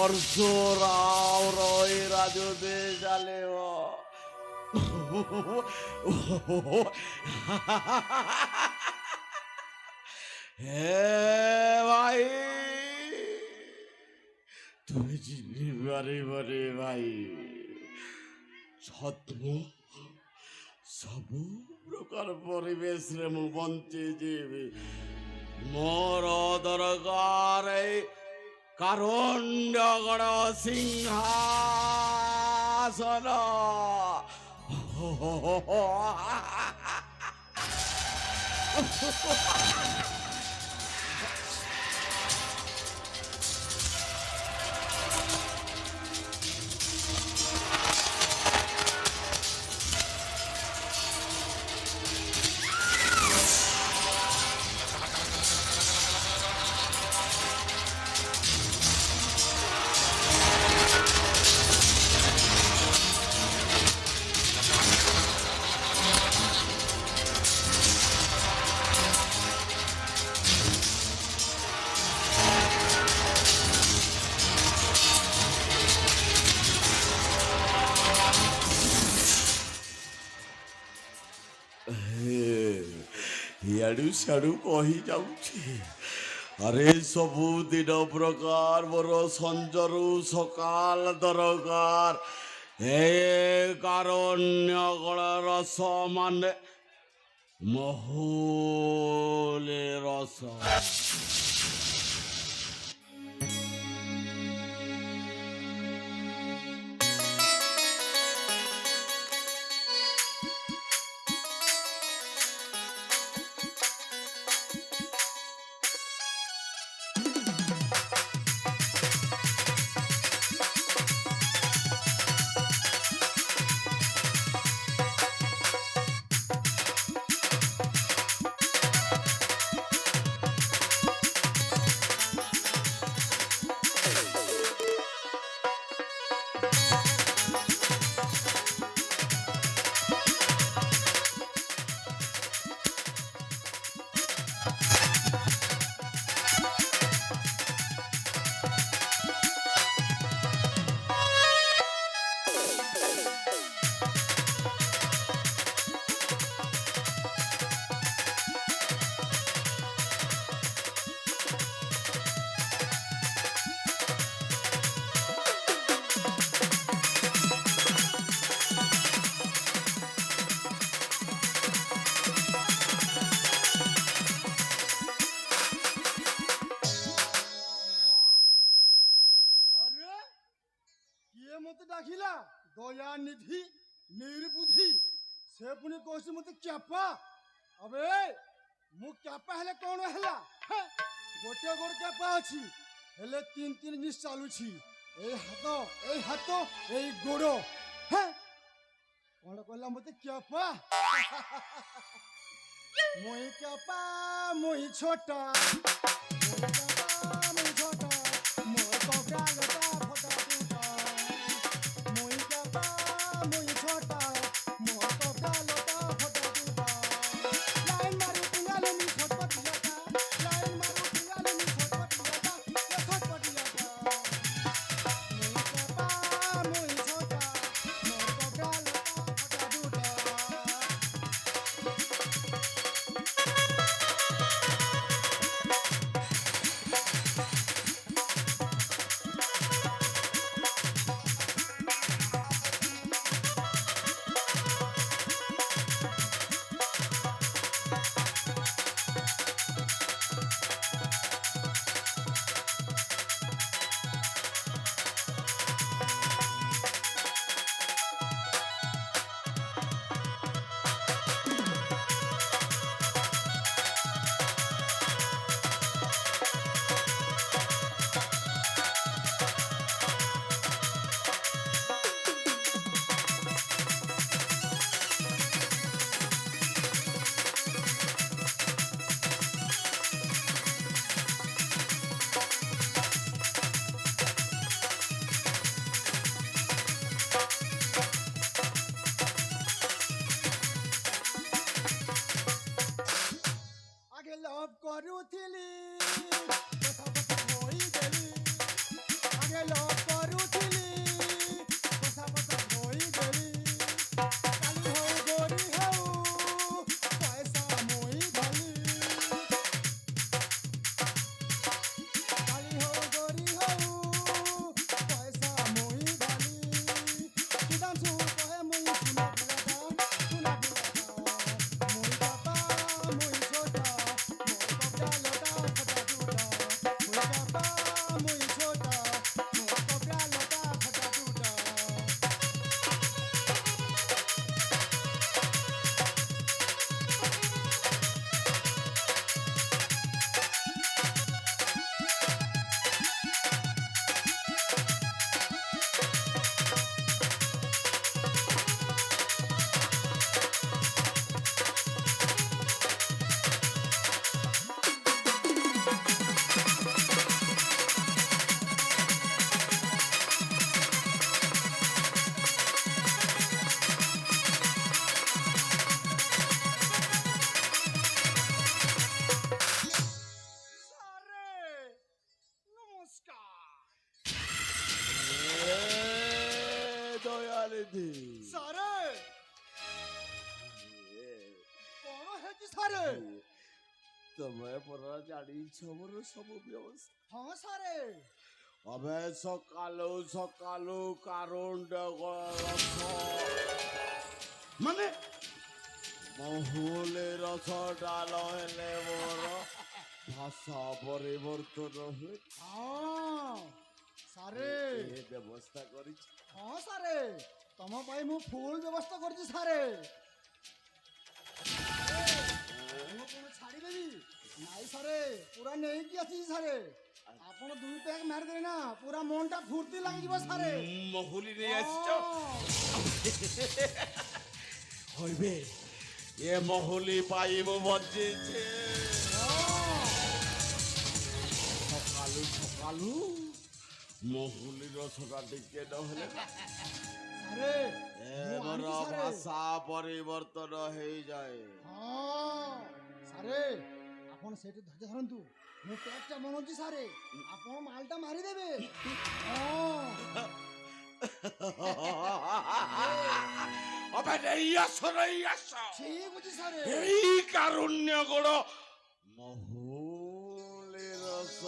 परशुराम रोई राजू दे जाले वो हे भाई তুমি চিনিবারে বারে ভাই ছদ্ম ସବୁ ପ୍ରକାର ପରିବେଶରେ ମୁଁ ବଞ୍ଚିଯିବି ମୋର ଦରକାର ଏଇ କାରୁଣ୍ଡ୍ୟଗଡ଼ ସିଂହାସନ ଇଆଡ଼ୁ ସିଆଡ଼ୁ କହିଯାଉଛି ଆରେ ସବୁଦିନ ପ୍ରକାର ମୋର ସଞ୍ଜରୁ ସକାଳ ଦରକାର ଏ କାରୁଣ୍ୟଗଡ଼ ରସ ମାନେ ମହୁଲେ ରସ କିଏ ମତେ ଡାକିଲା ଦୟାନିଧି ନିର୍ବୁଦ୍ଧି ସେ ପୁଣି କହୁଛି ମତେ କ୍ୟାପା ଆବେ ମୁଁ କ୍ୟାପା ହେଲେ କଣ ହେଲା ଗୋଟେ ଗୋଡ଼ କ୍ୟାପା ଅଛି ହେଲେ ତିନି ଜିନିଷ ଚାଲୁଛି ଏଇ ହାତ ଏଇ ଗୋଡ଼ କଣ କହିଲା ମତେ କ୍ୟାପା ମୁଇଁ କ୍ୟାପା ମୁଇଁ ଛୋଟା ଦୟାନିଧି ସାରେ କଣ ହେଇଛି ସାରେ? ତମେ ପରା ଜାଣିଛ ମୋର ସବୁ ବ୍ୟବସ୍ଥା। ହଁ ସାରେ ଆମେ ସକାଳୁ ସକାଳୁ କାରୁଣ୍ଡ ରସ ମାନେ ମହୁଲି ରସ ଡାଲ ହେଲେ ମୋର ଭାଷା ପରିବର୍ତ୍ତନ ହୁଏ। ହଁ ସାରେ ଏ ବ୍ୟବସ୍ଥା କରିଛି। ହଁ ସାରେ ତମ ପାଇଁ ମୁଁ ଫୁଲ ବ୍ୟବସ୍ଥା କରିଛି ସାରେ। ମୁଁ କଣ ଛାଡ଼ିଦେବି? ନାଇଁ ସାରେ ପୁରା ନେଇକି ଆସିଛି ସାରେ। ଆପଣ 2 ପ୍ୟାକ୍ ମାରିଦେଲେ ନା ପୁରା ମନଟା ଫୁର୍ତ୍ତି ଲାଗିଯିବ ସାରେ। ମହୁଲି ନେଇ ଆସିଛ? ହଁ। ହଇବେ ଏ ମହୁଲି ପାଇ ମୁଁ ବଞ୍ଚିଛି। ସକାଳୁ ସକାଳୁ ମହୁଲି ରସଟା ଟିକେ ନହେଲେ ନା ସାରେ ମୁଁ ମୋର ଆଣିଛି ସାରେ। ଭାଷା ପରିବର୍ତ୍ତନ ହେଇଯାଏ। ହଁ ସାରେ ଆପଣ ସେଇଠି ଧୈର୍ଯ୍ୟ ଧରନ୍ତୁ। ମୁଁ ପ୍ୟାକ୍ଟା ବନଉଛି ସାରେ ଆପଣ ମାଲଟା ମାରିଦେବେ। ଅବେ ନେଇ ଆସ ଠିକ ଅଛି ସାରେ। ଏଇ କାରୁଣ୍ୟ ଗୋଡ଼ ମହୁଲି ରସ।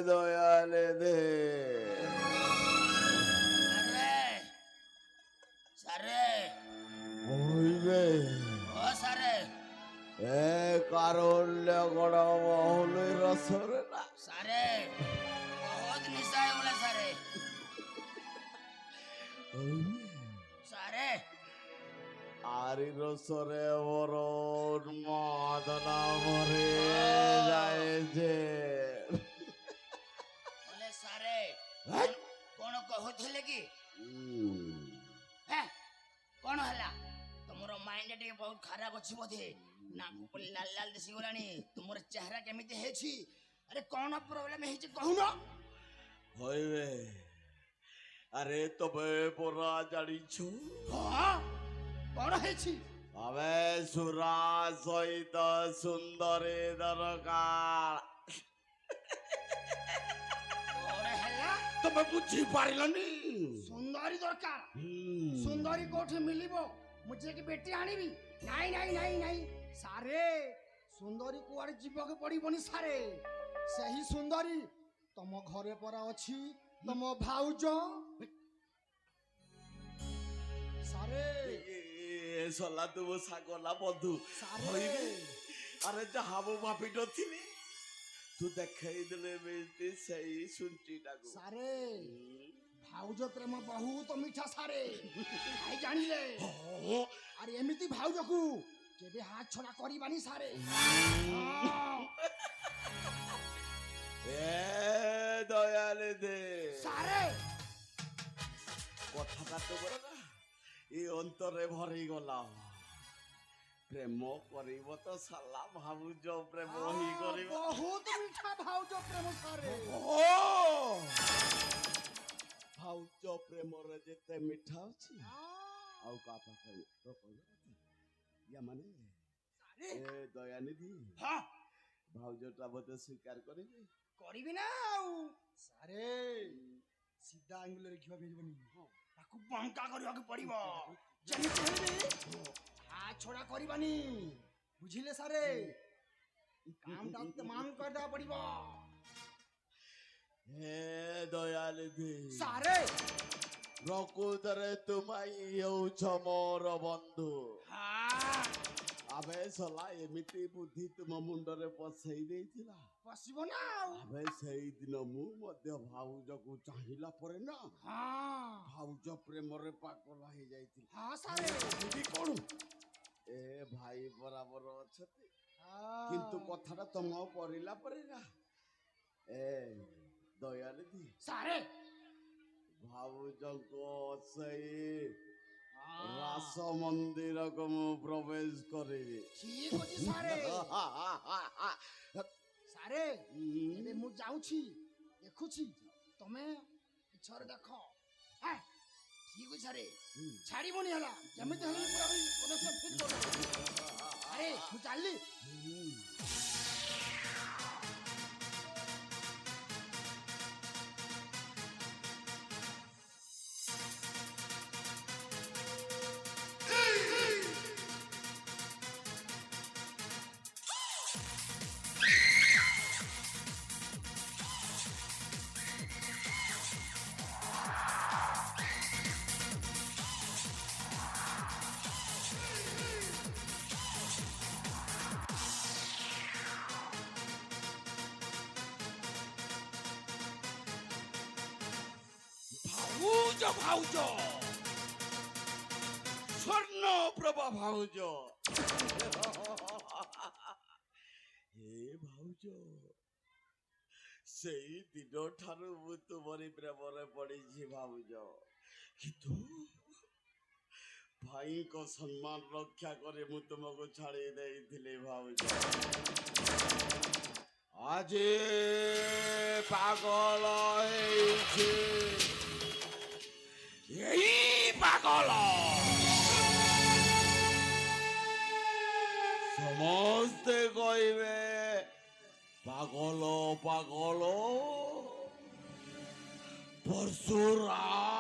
দয়ানিধি ସାରେ হইবে ଓ ସାରେ এ কারুণ্য গোড় মহুলি রসরে না ସାରେ ବହୁତ ନିଶା ହେଇଗଲା ସାରେ। ସାରେ আরি রসরে মোর উন্মাদনা ভরে যাইছে। ହେଲେ ସାରେ କଣ କହୁଥିଲେ କି? ହେଁ, କଣ ହେଲା? ତମର ମାଇଣ୍ଡ ଟିକେ ବହୁତ ଖରାପ ଅଛି ବୋଧେ। ନାକ ପରି ଲାଲ ଲାଲ ଦିଶିଗଲାଣି। ତୁମର ଚେହେରା କେମିତି ହେଇଛି? ଆରେ କଣ ପ୍ରୋବ୍ଲେମ ହେଇଛି କହୁନ? হইবে আরে তবে পরা জানিছো ହଁ କଣ ହେଇଛି? আমি সুরা সহিত সুন্দরী দরকার। କଣ ହେଲା? তবে বুঝি পারিলনি? ସୁନ୍ଦରୀ ଦରକାର। ସୁନ୍ଦରୀ କୋଉଠି ମିଳିବ? ମୁଁ ଯାଇକି ବେଟି ଆଣିବି? ନାଇଁ ନାଇଁ ନାଇଁ ନାଇଁ ସାରେ ସୁନ୍ଦରୀ କୁଆଡେ ଯିବାକୁ ପଡିବନି ସାରେ। ସେହି ସୁନ୍ଦରୀ ତମ ଘରେ ପରା ଅଛି ତମ ଭାଉଜ। ସାରେ সলা তুম সাগলা বন্ধু সারে। হইবে আরে যাহা মু ভাবি নথিলি তু দেখাই দেলে বেটি সেই শুনটিটাকু। ସାରେ ଭାଉଜ ପ୍ରେମ ବହୁତ ମିଠା ସାରେ। କାହିଁ ଜାଣିଲେ? ଆରେ ଏମିତି ଭାଉଜକୁ କେବେ ହାତ ଛଡା କରିବାନି ସାରେ। এ দয়ানিধি ସାରେ কথাটা তোমার না এই অন্তরে ভরি গলা প্রেম করিব তো সালা ভাবুজ প্রেম হি করিব। ବହୁତ ମିଠା ଭାଉଜ ପ୍ରେମ ସାରେ। ও ভাউজ প্রেমরে যেতে মিঠা ଅଛି ଆଉ କା ପାଖରେ ତ କହିବ ଇୟା ମାନେ ଏ ଦୟାନିଧି ହଁ ଭାଉଜଟା ବୋଧେ ସ୍ୱୀକାର କରିବେ। କରିବି ନା ଆଉ ସାରେ ସିଧା ଆଙ୍ଗୁଲରେ ଘିଅ ମିଳିବନି। ତାକୁ ବଙ୍କା କରିବାକୁ ପଡିବ। ଯେମିତି ହେଲେ ଛଡା କରିବାନି, ବୁଝିଲେ ସାରେ? କାମଟା ତମାମ କରିଦେବା ପଡିବ। ହେ ଦୟାନିଧି ସାରେ ପ୍ରକୃତରେ ତୁମେ ହେଉଛ ମୋର ବନ୍ଧୁ। ଆବେ ସଲା ଏମିତି ବୁଦ୍ଧି ତୁମ ମୁଣ୍ଡରେ ପଶେଇ ଦେଇଥିଲା। ପଶିବ ନା ଆଉ। ଆବେ ସେଇଦିନ ମୁଁ ମଧ୍ୟ ଭାଉଜକୁ ଚାହିଁଲା ପରେ ନା ଭାଉଜ ପ୍ରେମରେ ପାଗଳ ହେଇଯାଇଥିଲି। ହଁ ସାରେ। ଭାବିବି କଣ ଏ ଭାଇ ବରାବର ଅଛନ୍ତି, କିନ୍ତୁ କଥାଟା ତମ କରିଲା ପରେ ନା ଏ ଦୟାନିଧି ସାରେ ଭାଉଜଙ୍କ ସେଇ ରାସ ମନ୍ଦିରକୁ ମୁଁ ପ୍ରବେଶ କରିବି। ଠିକ ଅଛି ସାରେ। ସାରେ ଏବେ ମୁଁ ଯାଉଛି, ଦେଖୁଛି ତମେ ଇଚ୍ଛାରେ ଦେଖ। ଠିକ ଅଛି ସାରେ, ଛାଡ଼ିବନି ହେଲା, ଯେମିତି ହେଲେ ପୁରା କନେକ୍ସନ ଫିଟ୍ କରିଦେବ। ଆରେ ମୁଁ ଚାଲିଲି। ভাউজ ভাউজ স্বর্ণপ্রভা ভাউজ। হে ভাଉଜ, ସେଇ ଦିନ ଠାରୁ ମୁଁ ତୁମରି ପ୍ରେମରେ ପଡ଼ିଛି ଭାଉଜ, କିନ୍ତୁ ଭାଇଙ୍କ ସମ୍ମାନ ରକ୍ଷା କରି ମୁଁ ତୁମକୁ ଛାଡ଼ି ଦେଇଥିଲି ଭାଉଜ। ଆଜି ପାଗଳ ହେଇଛି ଏଇ ପାଗଳ। ସମସ୍ତେ କହିବେ ପାଗଳ ପାଗଳ ପରଶୁରାମ